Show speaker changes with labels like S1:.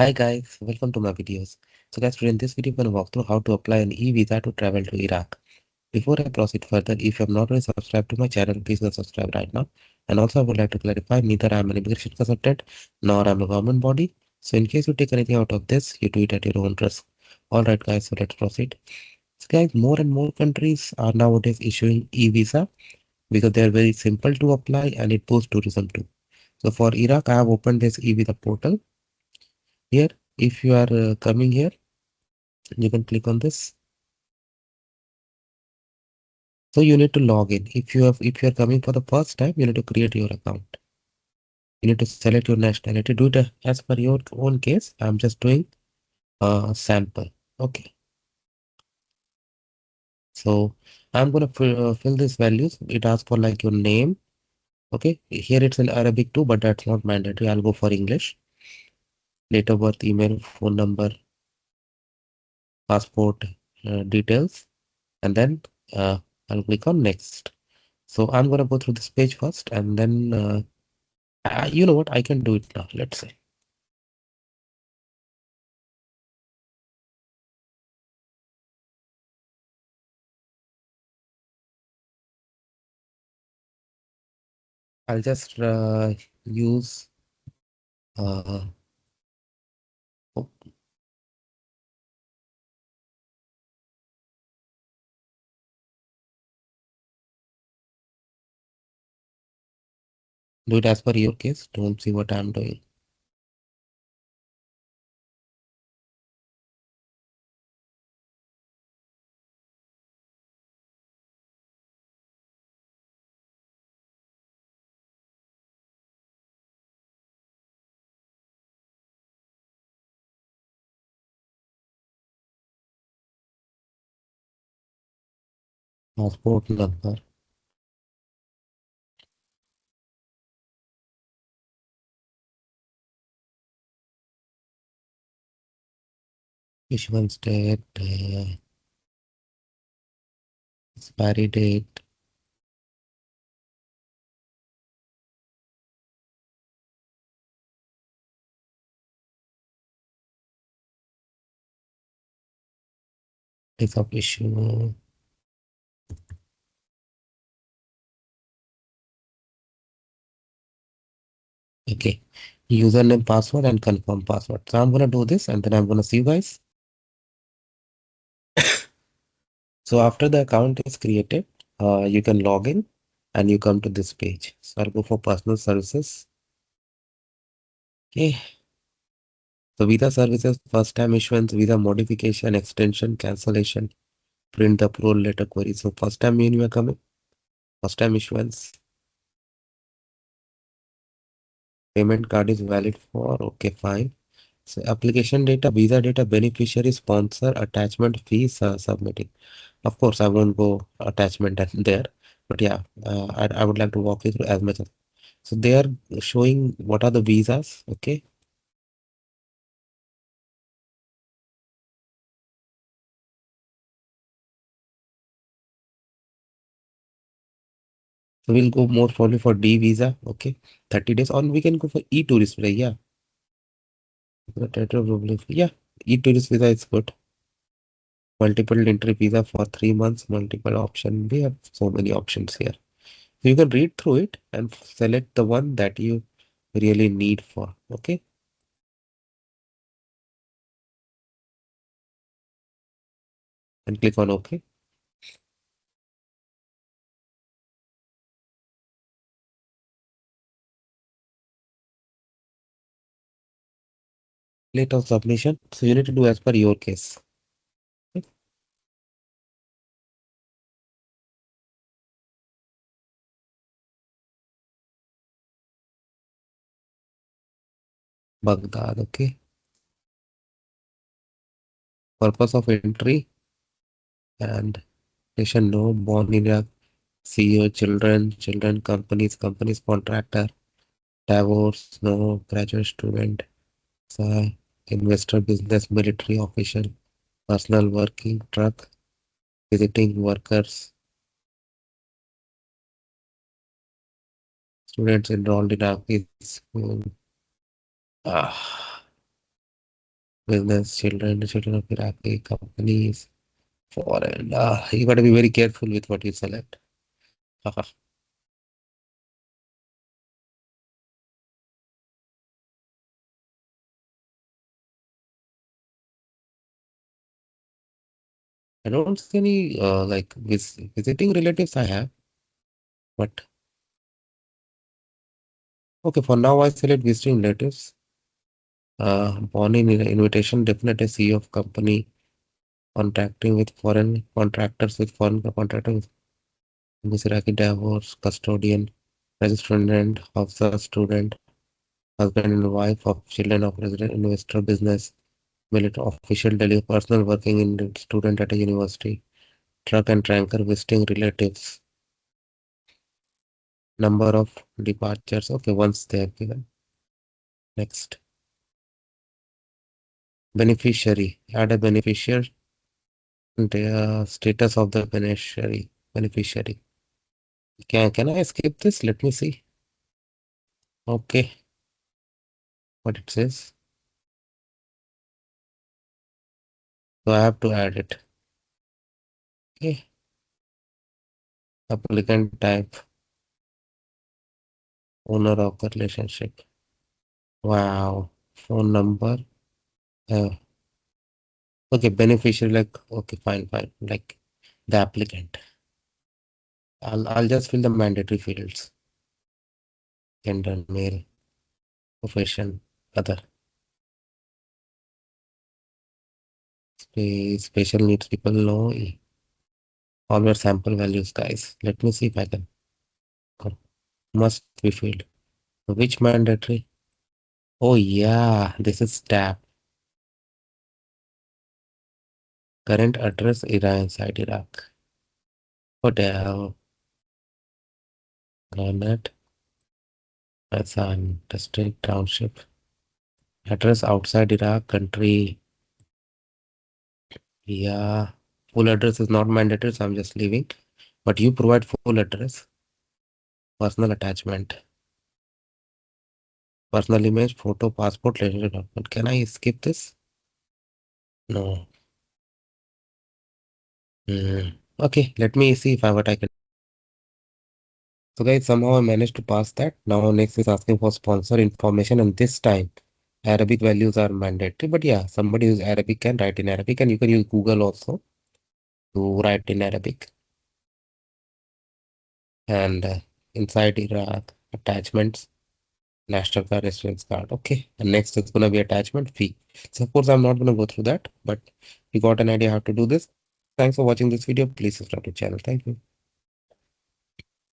S1: Hi guys, welcome to my videos. So guys, today in this video, we're going to walk through how to apply an e-visa to travel to Iraq. Before I proceed further, if you have not already subscribed to my channel, please go subscribe right now. And also, I would like to clarify, neither I am an immigration consultant nor I am a government body. So in case you take anything out of this, you do it at your own risk. Alright guys, so let's proceed. So guys, more and more countries are nowadays issuing e-visa because they are very simple to apply and it boosts tourism too. So for Iraq, I have opened this e-visa portal. Here, if you are coming here, you can click on this. So you need to log in. If you are coming for the first time, you need to create your account. You need to select your nationality. Do it as per your own case. I'm just doing a sample. Okay. So I'm gonna fill these values. It asks for like your name. Okay. Here it's in Arabic too, but that's not mandatory. I'll go for English. Date of birth, email, phone number, passport details, and then I'll click on next. So I'm gonna go through this page first, and then you know what? I can do it now. Let's say I'll just use uh, oh, do it as per your case. Don't see what I'm doing. Passport number, issuance date, expiry date, date of issue. Okay, username, password, and confirm password. So I'm gonna do this, and then I'm gonna see you guys. So after the account is created, you can log in, and you come to this page. So I'll go for personal services. Okay. So visa services, first time issuance, visa modification, extension, cancellation, print the approval letter query. So first time when you are coming, first time issuance, payment card is valid for, okay, fine. So application data, visa data, beneficiary, sponsor, attachment, fees, submitting. Of course, I won't go attachment and there, but yeah, I would like to walk you through as much as. So they are showing what are the visas, okay. So we'll go more probably for D visa, okay, 30 days, or we can go for e-tourist visa, yeah. Yeah, e-tourist visa is good. Multiple entry visa for 3 months, multiple option. We have so many options here. So you can read through it and select the one that you really need for. Okay. And click on OK. Date of submission. So you need to do as per your case. Okay. Baghdad. Okay. Purpose of entry and nation no, born in Iraq, CEO, children, companies, contractor, divorce, no, graduate student, uh, investor, business, military official, personal working, truck, visiting workers, students enrolled in Afghan school. Ah. business, children, the children of Iraqi companies, foreign. You got to be very careful with what you select. Haha. I don't see any like visiting relatives I have, but okay, for now I select visiting relatives. Born in invitation, definitely CEO of company, contracting with foreign contractors with foreign contractors, Iraqi divorce, custodian, registrant, officer, student, husband and wife of children of resident, investor, business, military official, daily personal working in student at a university, truck and tanker visiting relatives, number of departures. Okay, once they have given. Next. Beneficiary. Add a beneficiary. The status of the beneficiary. Can I skip this? Let me see. Okay, what it says. So I have to add it. Okay. Applicant type, owner of the relationship. Wow. Phone number. Uh, okay, beneficiary, like okay, fine. Like the applicant. I'll just fill the mandatory fields. Gender, male, profession, other. Special needs people know. All our sample values, guys. Let me see if I can. Must be filled. Which mandatory? Oh yeah, this is tab. Current address Iran inside Iraq. Hotel, Granite, Hassan, district, township. Address outside Iraq, country. Yeah. Full address is not mandatory, so I'm just leaving. But you provide full address, personal attachment, personal image, photo, passport, relationship document. Can I skip this? No. Okay, let me see if I what I can. So guys, somehow I managed to pass that. Now next is asking for sponsor information, and this time Arabic values are mandatory. But yeah, somebody who's Arabic can write in Arabic, and you can use Google also to write in Arabic. And inside Iraq, attachments, national card, residence card. Okay, and next is gonna be attachment fee. So of course I'm not gonna go through that, but you got an idea how to do this. Thanks for watching this video. Please subscribe to the channel. Thank you.